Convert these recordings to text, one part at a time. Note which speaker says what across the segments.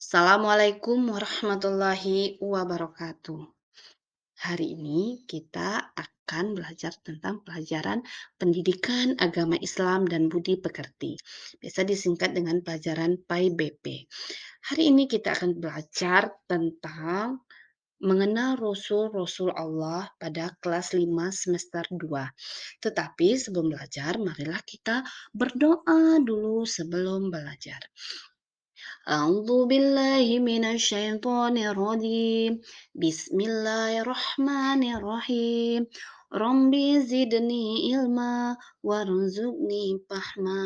Speaker 1: Assalamualaikum warahmatullahi wabarakatuh. Hari ini kita akan belajar tentang pelajaran pendidikan agama Islam dan budi pekerti. Biasa disingkat dengan pelajaran PAI-BP. Hari ini kita akan belajar tentang mengenal Rasul-Rasul Allah pada kelas 5 semester 2. Tetapi sebelum belajar, marilah kita berdoa dulu sebelum belajar. أعوذ بالله من الشيطان الرجيم بسم الله الرحمن الرحيم ربي زدني علما وارزقني فهما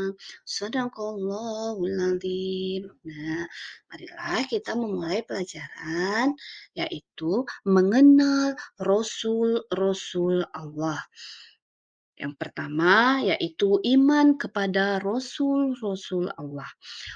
Speaker 1: صدق الله العظيم. Nah, marilah kita memulai pelajaran yaitu mengenal Rasul-Rasul Allah. Yang pertama yaitu iman kepada Rasul-Rasul Allah.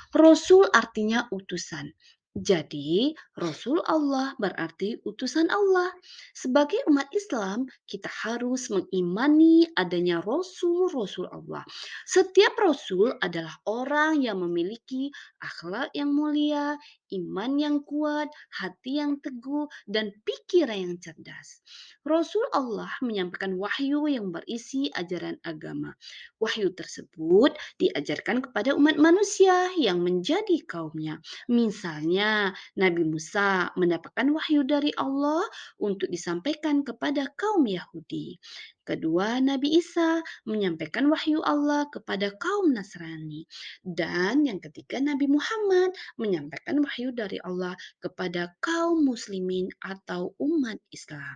Speaker 1: Rasul artinya utusan. Jadi, Rasul Allah berarti utusan Allah. Sebagai umat Islam, kita harus mengimani adanya Rasul-Rasul Allah. Setiap Rasul adalah orang yang memiliki akhlak yang mulia, iman yang kuat, hati yang teguh, dan pikiran yang cerdas. Rasul Allah menyampaikan wahyu yang berisi ajaran agama. Wahyu tersebut diajarkan kepada umat manusia yang menjadi kaumnya. Misalnya, Nabi Musa mendapatkan wahyu dari Allah untuk disampaikan kepada kaum Yahudi. Kedua, Nabi Isa menyampaikan wahyu Allah kepada kaum Nasrani. Dan yang ketiga, Nabi Muhammad menyampaikan wahyu dari Allah kepada kaum muslimin atau umat Islam.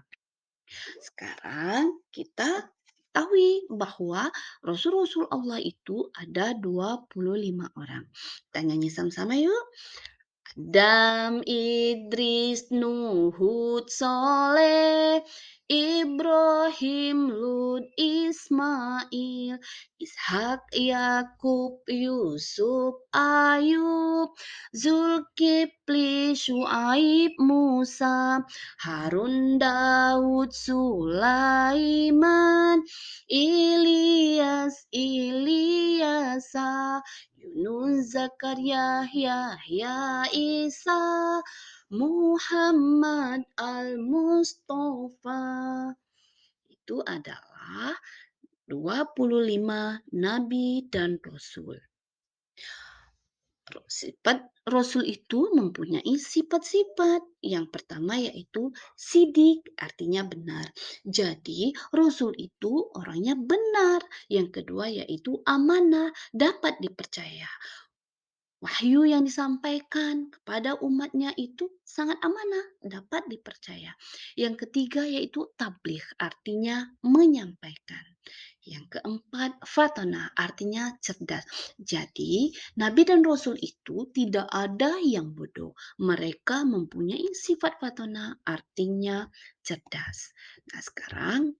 Speaker 1: Sekarang kita ketahui bahwa Rasul-Rasul Allah itu ada 25 orang. Kita nyanyi sama-sama yuk. Adam, Idris, Nuh, Hud, Soleh, Ibrahim, Lut, Ismail, Ishak, Yakub, Yusuf, Ayub, Zulkifli, Syuaib, Musa, Harun, Daud, Sulaiman, Ilyasa, Yunus, Zakaria, Yahya, Isa, Muhammad Al-Mustafa. Itu adalah 25 nabi dan rasul. Sifat Rasul itu mempunyai sifat-sifat. Yang pertama yaitu sidik, artinya benar. Jadi Rasul itu orangnya benar. Yang kedua yaitu amanah, dapat dipercaya. Wahyu yang disampaikan kepada umatnya itu sangat amanah, dapat dipercaya. Yang ketiga yaitu tabligh, artinya menyampaikan. Yang keempat, fatona, artinya cerdas. Jadi, Nabi dan Rasul itu tidak ada yang bodoh. Mereka mempunyai sifat fatona, artinya cerdas. Nah, sekarang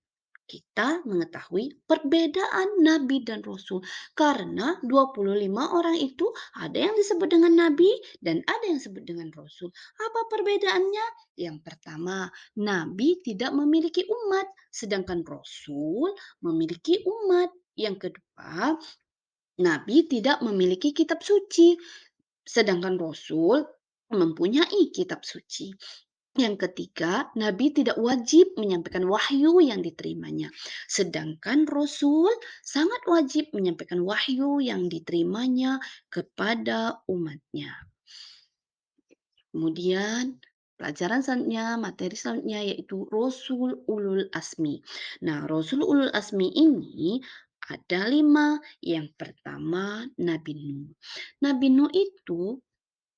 Speaker 1: kita mengetahui perbedaan nabi dan rasul karena 25 orang itu ada yang disebut dengan nabi dan ada yang disebut dengan rasul. Apa perbedaannya? Yang pertama, nabi tidak memiliki umat sedangkan rasul memiliki umat. Yang kedua, nabi tidak memiliki kitab suci sedangkan rasul mempunyai kitab suci. Yang ketiga, Nabi tidak wajib menyampaikan wahyu yang diterimanya. Sedangkan Rasul sangat wajib menyampaikan wahyu yang diterimanya kepada umatnya. Kemudian, pelajaran selanjutnya, materi selanjutnya yaitu Rasul Ulul Asmi. Nah, Rasul Ulul Asmi ini ada 5. Yang pertama, Nabi Nuh. Nabi Nuh itu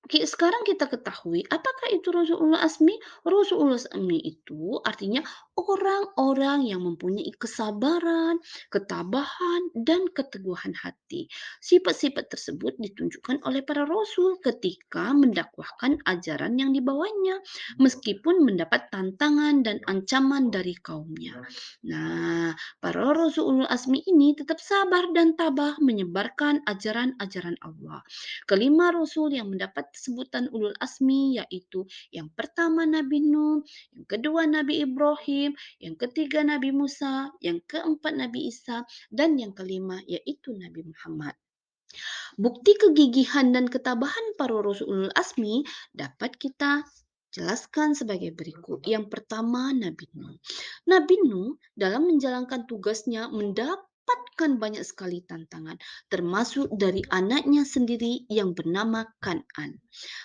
Speaker 1: sekarang kita ketahui, apakah itu Rasulullah Asmi? Rasulullah Asmi itu artinya orang-orang yang mempunyai kesabaran, ketabahan, dan keteguhan hati. Sifat-sifat tersebut ditunjukkan oleh para rasul ketika mendakwahkan ajaran yang dibawanya, meskipun mendapat tantangan dan ancaman dari kaumnya. Nah, para Rasulullah Asmi ini tetap sabar dan tabah menyebarkan ajaran-ajaran Allah. Kelima rasul yang mendapat sebutan ulul asmi yaitu yang pertama Nabi Nuh, yang kedua Nabi Ibrahim, yang ketiga Nabi Musa, yang keempat Nabi Isa, dan yang kelima yaitu Nabi Muhammad. Bukti kegigihan dan ketabahan para Rasul Asmi dapat kita jelaskan sebagai berikut. Yang pertama, Nabi Nuh. Nabi Nuh dalam menjalankan tugasnya mendapatkan banyak sekali tantangan, termasuk dari anaknya sendiri yang bernama Kan'an.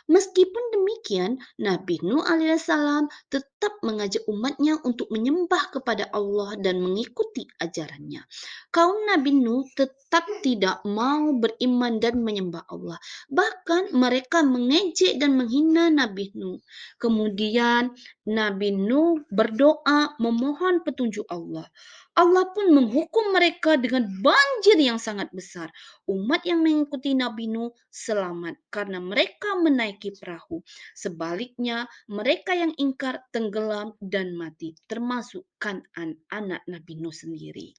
Speaker 1: Meskipun demikian, Nabi Nuh alaihissalam tetap mengajak umatnya untuk menyembah kepada Allah dan mengikuti ajarannya. Kaum Nabi Nuh tetap tidak mau beriman dan menyembah Allah. Bahkan mereka mengejek dan menghina Nabi Nuh. Kemudian Nabi Nuh berdoa memohon petunjuk Allah. Allah pun menghukum mereka dengan banjir yang sangat besar. Umat yang mengikuti Nabi Nuh selamat karena mereka menaiki perahu. Sebaliknya, mereka yang ingkar tenggelam dan mati, termasuk Kan'an, anak Nabi Nuh sendiri.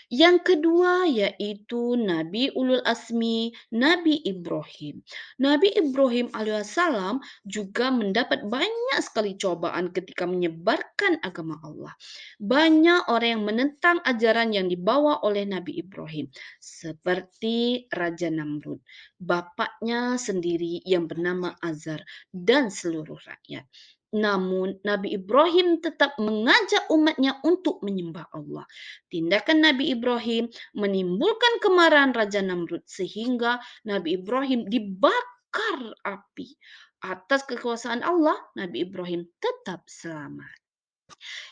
Speaker 1: Yang kedua yaitu Nabi Ulul Asmi, Nabi Ibrahim. Nabi Ibrahim alaihissalam juga mendapat banyak sekali cobaan ketika menyebarkan agama Allah. Banyak orang yang menentang ajaran yang dibawa oleh Nabi Ibrahim, seperti Raja Namrud, bapaknya sendiri yang bernama Azar, dan seluruh rakyat. Namun Nabi Ibrahim tetap mengajak umatnya untuk menyembah Allah. Tindakan Nabi Ibrahim menimbulkan kemarahan Raja Namrud sehingga Nabi Ibrahim dibakar api. Atas kekuasaan Allah, Nabi Ibrahim tetap selamat.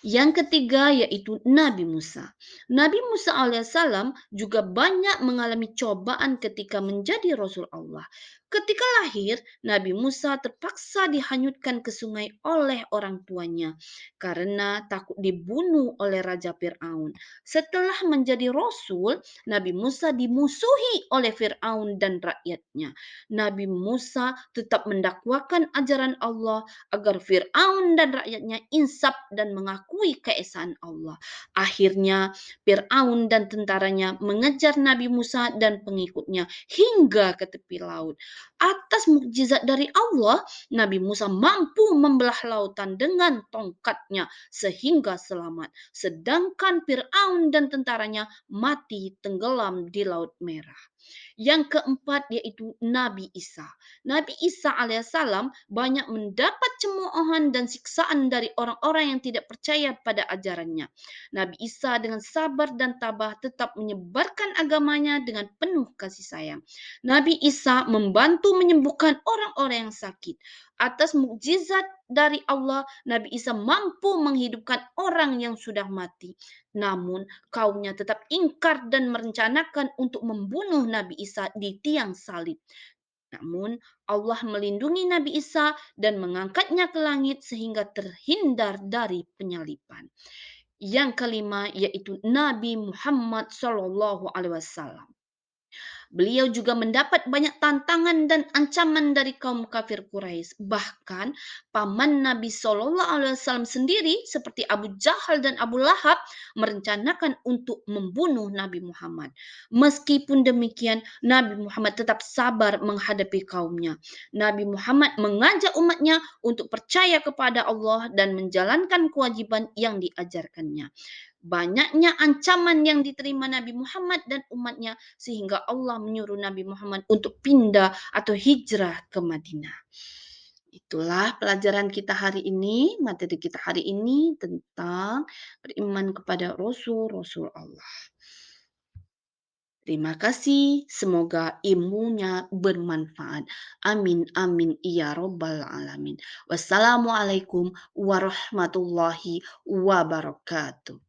Speaker 1: Yang ketiga yaitu Nabi Musa. Nabi Musa alaihissalam juga banyak mengalami cobaan ketika menjadi Rasul Allah. Ketika lahir, Nabi Musa terpaksa dihanyutkan ke sungai oleh orang tuanya karena takut dibunuh oleh Raja Fir'aun. Setelah menjadi Rasul, Nabi Musa dimusuhi oleh Fir'aun dan rakyatnya. Nabi Musa tetap mendakwakan ajaran Allah agar Fir'aun dan rakyatnya insaf dan mengakui keesaan Allah. Akhirnya Fir'aun dan tentaranya mengejar Nabi Musa dan pengikutnya hingga ke tepi laut. Atas mukjizat dari Allah, Nabi Musa mampu membelah lautan dengan tongkatnya sehingga selamat. Sedangkan Fir'aun dan tentaranya mati tenggelam di Laut Merah. Yang keempat yaitu Nabi Isa. Nabi Isa alaihissalam banyak mendapat cemoohan dan siksaan dari orang-orang yang tidak percaya pada ajarannya. Nabi Isa dengan sabar dan tabah tetap menyebarkan agamanya dengan penuh kasih sayang. Nabi Isa membantu menyembuhkan orang-orang yang sakit. Atas mukjizat dari Allah, Nabi Isa mampu menghidupkan orang yang sudah mati. Namun, kaumnya tetap ingkar dan merencanakan untuk membunuh Nabi Isa di tiang salib. Namun, Allah melindungi Nabi Isa dan mengangkatnya ke langit sehingga terhindar dari penyaliban. Yang kelima yaitu Nabi Muhammad SAW. Beliau juga mendapat banyak tantangan dan ancaman dari kaum kafir Quraisy. Bahkan paman Nabi Shallallahu Alaihi Wasallam sendiri seperti Abu Jahal dan Abu Lahab merencanakan untuk membunuh Nabi Muhammad. Meskipun demikian, Nabi Muhammad tetap sabar menghadapi kaumnya. Nabi Muhammad mengajak umatnya untuk percaya kepada Allah dan menjalankan kewajiban yang diajarkannya. Banyaknya ancaman yang diterima Nabi Muhammad dan umatnya sehingga Allah menyuruh Nabi Muhammad untuk pindah atau hijrah ke Madinah. Itulah pelajaran kita hari ini, materi kita hari ini tentang beriman kepada Rasul-Rasul Allah. Terima kasih, semoga ilmunya bermanfaat. Amin, amin, ya robbal alamin. Wassalamualaikum warahmatullahi wabarakatuh.